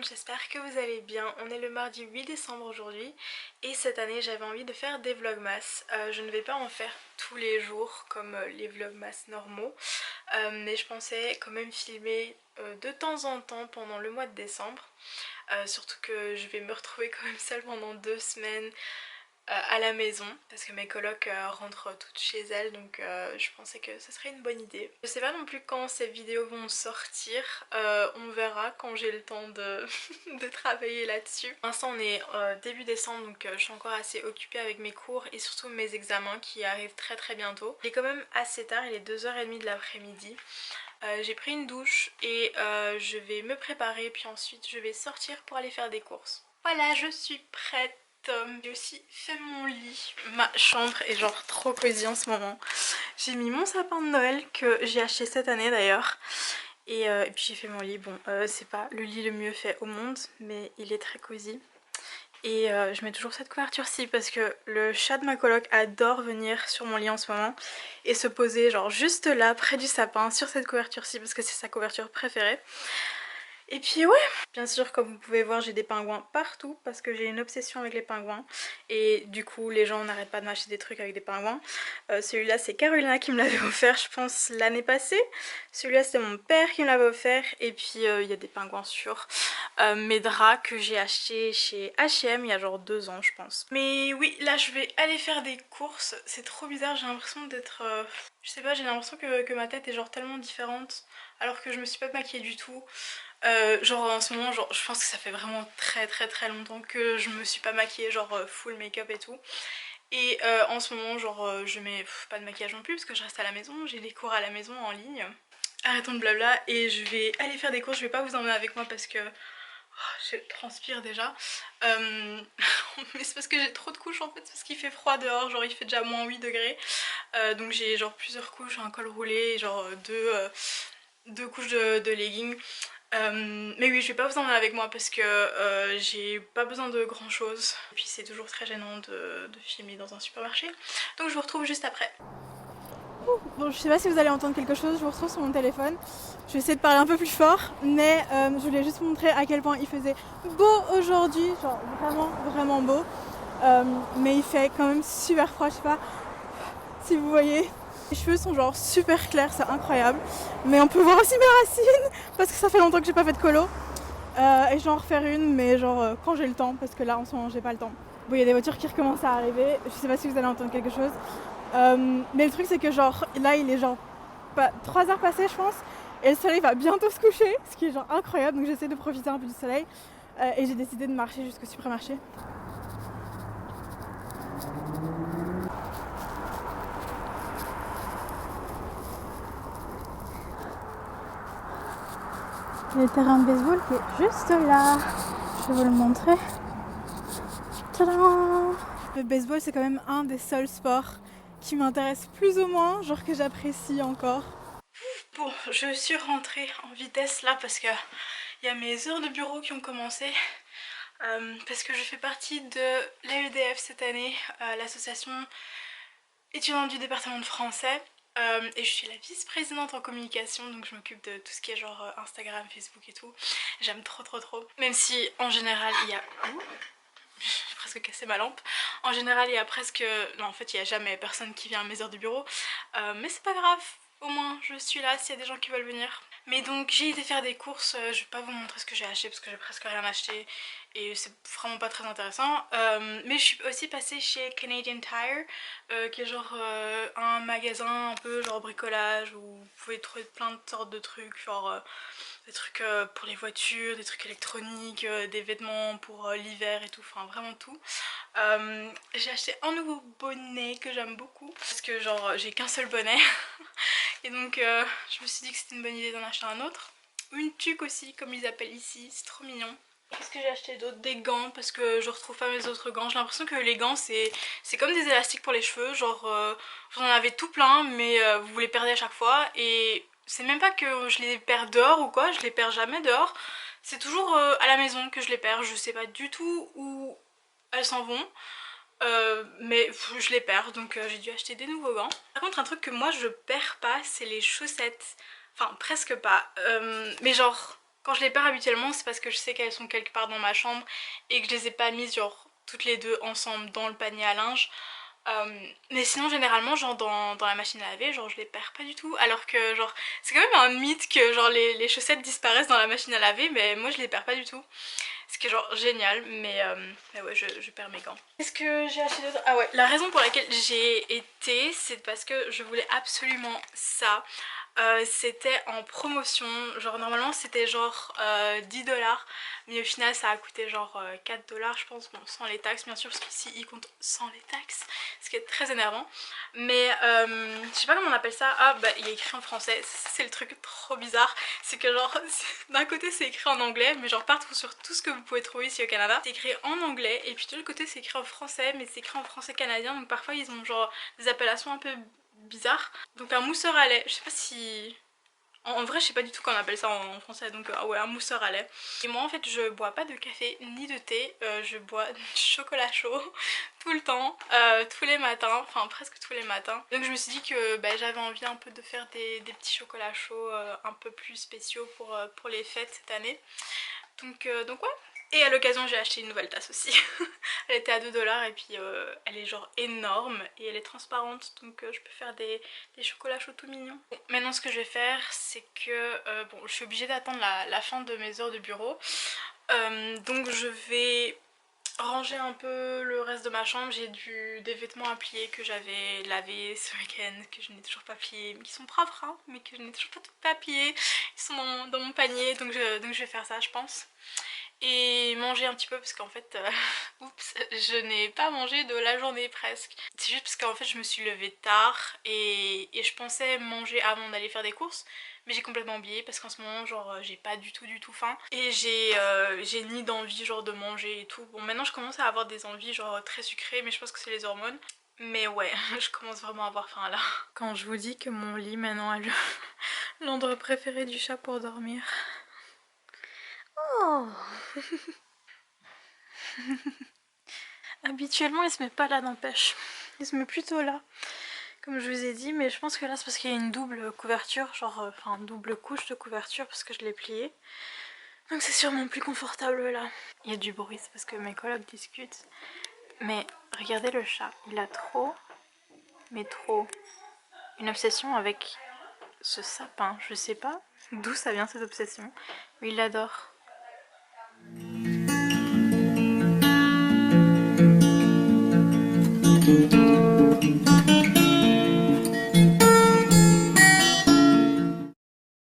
j'espère que vous allez bien. On est le mardi 8 décembre aujourd'hui et cette année j'avais envie de faire des vlogmas. Je ne vais pas en faire tous les jours comme les vlogmas normaux, mais je pensais quand même filmer de temps en temps pendant le mois de décembre. Surtout que je vais me retrouver quand même seule pendant 2 semaines à la maison parce que mes colocs rentrent toutes chez elles, donc je pensais que ce serait une bonne idée. Je sais pas non plus quand ces vidéos vont sortir, on verra quand j'ai le temps de, de travailler là-dessus. Pour l'instant on est début décembre, donc je suis encore assez occupée avec mes cours et surtout mes examens qui arrivent très bientôt. Il est quand même assez tard, il est 2h30 de l'après-midi. J'ai pris une douche et je vais me préparer, puis ensuite je vais sortir pour aller faire des courses. Voilà, je suis prête. J'ai aussi fait mon lit. Ma chambre est genre trop cosy en ce moment. J'ai mis mon sapin de Noël que j'ai acheté cette année d'ailleurs. Et puis j'ai fait mon lit. Bon, c'est pas le lit le mieux fait au monde, mais il est très cosy. Et je mets toujours cette couverture-ci parce que le chat de ma coloc adore venir sur mon lit en ce moment et se poser genre juste là près du sapin sur cette couverture-ci parce que c'est sa couverture préférée. Et puis ouais, bien sûr comme vous pouvez voir j'ai des pingouins partout parce que j'ai une obsession avec les pingouins et du coup les gens n'arrêtent pas de m'acheter des trucs avec des pingouins. Celui-là c'est Carolina qui me l'avait offert je pense l'année passée. Celui-là c'est mon père qui me l'avait offert et puis il y a des pingouins sur mes draps que j'ai acheté chez H&M il y a genre 2 ans je pense. Mais oui là je vais aller faire des courses, c'est trop bizarre, j'ai l'impression d'être... je sais pas, j'ai l'impression que ma tête est genre tellement différente alors que je me suis pas maquillée du tout. Genre en ce moment genre, je pense que ça fait vraiment très longtemps que je me suis pas maquillée genre full make-up et tout. Et en ce moment genre je mets pas de maquillage non plus parce que je reste à la maison, j'ai des cours à la maison en ligne. Arrêtons de blabla et je vais aller faire des courses, je vais pas vous emmener avec moi parce que je transpire déjà. Mais c'est parce que j'ai trop de couches en fait, c'est parce qu'il fait froid dehors, genre il fait déjà moins 8 degrés. Donc j'ai genre plusieurs couches, un col roulé et genre deux couches de leggings. Mais oui, je vais pas vous emmener avec moi parce que j'ai pas besoin de grand chose. Et puis c'est toujours très gênant de filmer dans un supermarché. Donc je vous retrouve juste après. Bon, je sais pas si vous allez entendre quelque chose, je vous retrouve sur mon téléphone. Je vais essayer de parler un peu plus fort, mais je voulais juste vous montrer à quel point il faisait beau aujourd'hui, genre vraiment beau. Mais il fait quand même super froid, je sais pas si vous voyez. Les cheveux sont genre super clairs, c'est incroyable. Mais on peut voir aussi mes racines, parce que ça fait longtemps que j'ai pas fait de colo. Et je vais en refaire une, mais genre quand j'ai le temps, parce que là en ce moment j'ai pas le temps. Bon, il y a des voitures qui recommencent à arriver, je sais pas si vous allez entendre quelque chose. Mais le truc c'est que genre là il est genre 3 heures passées je pense, et le soleil va bientôt se coucher, ce qui est genre incroyable, donc j'essaie de profiter un peu du soleil. Et j'ai décidé de marcher jusqu'au supermarché. Le terrain de baseball qui est juste là. Je vais vous le montrer. Tadam! Le baseball c'est quand même un des seuls sports qui m'intéresse plus ou moins, genre que j'apprécie encore. Bon, je suis rentrée en vitesse là parce que il y a mes heures de bureau qui ont commencé. Parce que je fais partie de l'AEDF cette année, l'association étudiante du département de français. Et je suis la vice-présidente en communication, donc je m'occupe de tout ce qui est genre Instagram, Facebook et tout. J'aime trop. Même si en général il y a... J'ai presque cassé ma lampe. En général il y a presque... Non en fait il n'y a jamais personne qui vient à mes heures de bureau. Mais c'est pas grave, au moins je suis là s'il y a des gens qui veulent venir. Mais donc j'ai été faire des courses, je vais pas vous montrer ce que j'ai acheté parce que j'ai presque rien acheté et c'est vraiment pas très intéressant. Mais je suis aussi passée chez Canadian Tire, qui est genre un magasin un peu genre bricolage où vous pouvez trouver plein de sortes de trucs, genre des trucs pour les voitures, des trucs électroniques, des vêtements pour l'hiver et tout, enfin vraiment tout. J'ai acheté un nouveau bonnet que j'aime beaucoup parce que genre j'ai qu'un seul bonnet et donc je me suis dit que c'était une bonne idée d'en acheter un autre. Une tuque aussi comme ils appellent ici, c'est trop mignon. Qu'est-ce que j'ai acheté d'autre? Des gants parce que je retrouve pas mes autres gants. J'ai l'impression que les gants c'est comme des élastiques pour les cheveux, genre vous en avez tout plein mais vous les perdez à chaque fois et c'est même pas que je les perds dehors ou quoi, je les perds jamais dehors. C'est toujours à la maison que je les perds, je sais pas du tout où elles s'en vont. Mais je les perds donc j'ai dû acheter des nouveaux gants. Par contre un truc que moi je perds pas c'est les chaussettes. Enfin presque pas. Mais genre Quand je les perds habituellement, c'est parce que je sais qu'elles sont quelque part dans ma chambre et que je les ai pas mises genre toutes les deux ensemble dans le panier à linge. Mais sinon généralement genre dans la machine à laver, genre je les perds pas du tout, alors que genre c'est quand même un mythe que genre les chaussettes disparaissent dans la machine à laver, mais moi je les perds pas du tout. Ce qui est genre génial, mais ouais, je perds mes gants. Qu'est-ce que j'ai acheté d'autre? Ah ouais, la raison pour laquelle j'ai été, c'est parce que je voulais absolument ça. C'était en promotion, genre normalement c'était genre 10 $, mais au final ça a coûté genre 4 $ je pense, bon sans les taxes bien sûr, parce qu'ici ils comptent sans les taxes, ce qui est très énervant. Mais je sais pas comment on appelle ça, ah bah il y a écrit en français, c'est le truc trop bizarre, c'est que genre d'un côté c'est écrit en anglais, mais genre partout sur tout ce que vous pouvez trouver ici au Canada, c'est écrit en anglais, et puis de l'autre côté c'est écrit en français, mais c'est écrit en français canadien, donc parfois ils ont genre des appellations un peu bizarre. Donc un mousseur à lait, je sais pas si... En vrai je sais pas du tout comment on appelle ça en français, donc ouais, un mousseur à lait. Et moi en fait je bois pas de café ni de thé, je bois du chocolat chaud tout le temps, tous les matins, enfin presque tous les matins. Donc je me suis dit que bah, j'avais envie un peu de faire des petits chocolats chauds un peu plus spéciaux pour les fêtes cette année. Donc ouais. Et à l'occasion j'ai acheté une nouvelle tasse aussi. Elle était à 2 $ et puis elle est genre énorme et elle est transparente, donc je peux faire des chocolats chauds tout mignons. Bon, maintenant ce que je vais faire c'est que bon, je suis obligée d'attendre la fin de mes heures de bureau. Donc je vais ranger un peu le reste de ma chambre. J'ai des vêtements à plier que j'avais lavés ce week-end, que je n'ai toujours pas pliés, mais qui sont propres hein, mais que je n'ai toujours pas pliés. Ils sont dans mon panier, donc je vais faire ça je pense. Et manger un petit peu parce qu'en fait, oups, je n'ai pas mangé de la journée presque. C'est juste parce qu'en fait je me suis levée tard et je pensais manger avant d'aller faire des courses. Mais j'ai complètement oublié parce qu'en ce moment genre j'ai pas du tout faim. Et j'ai ni d'envie genre de manger et tout. Bon maintenant je commence à avoir des envies genre très sucrées, mais je pense que c'est les hormones. Mais ouais, je commence vraiment à avoir faim là. Quand je vous dis que mon lit maintenant est l'endroit préféré du chat pour dormir. Oh. Habituellement il se met pas là, n'empêche. Il se met plutôt là, comme je vous ai dit, mais je pense que là c'est parce qu'il y a une double couverture, genre enfin double couche de couverture parce que je l'ai plié. Donc c'est sûrement plus confortable là. Il y a du bruit, c'est parce que mes colocs discutent. Mais regardez le chat, il a trop, mais trop, une obsession avec ce sapin. Je sais pas d'où ça vient cette obsession, mais il l'adore.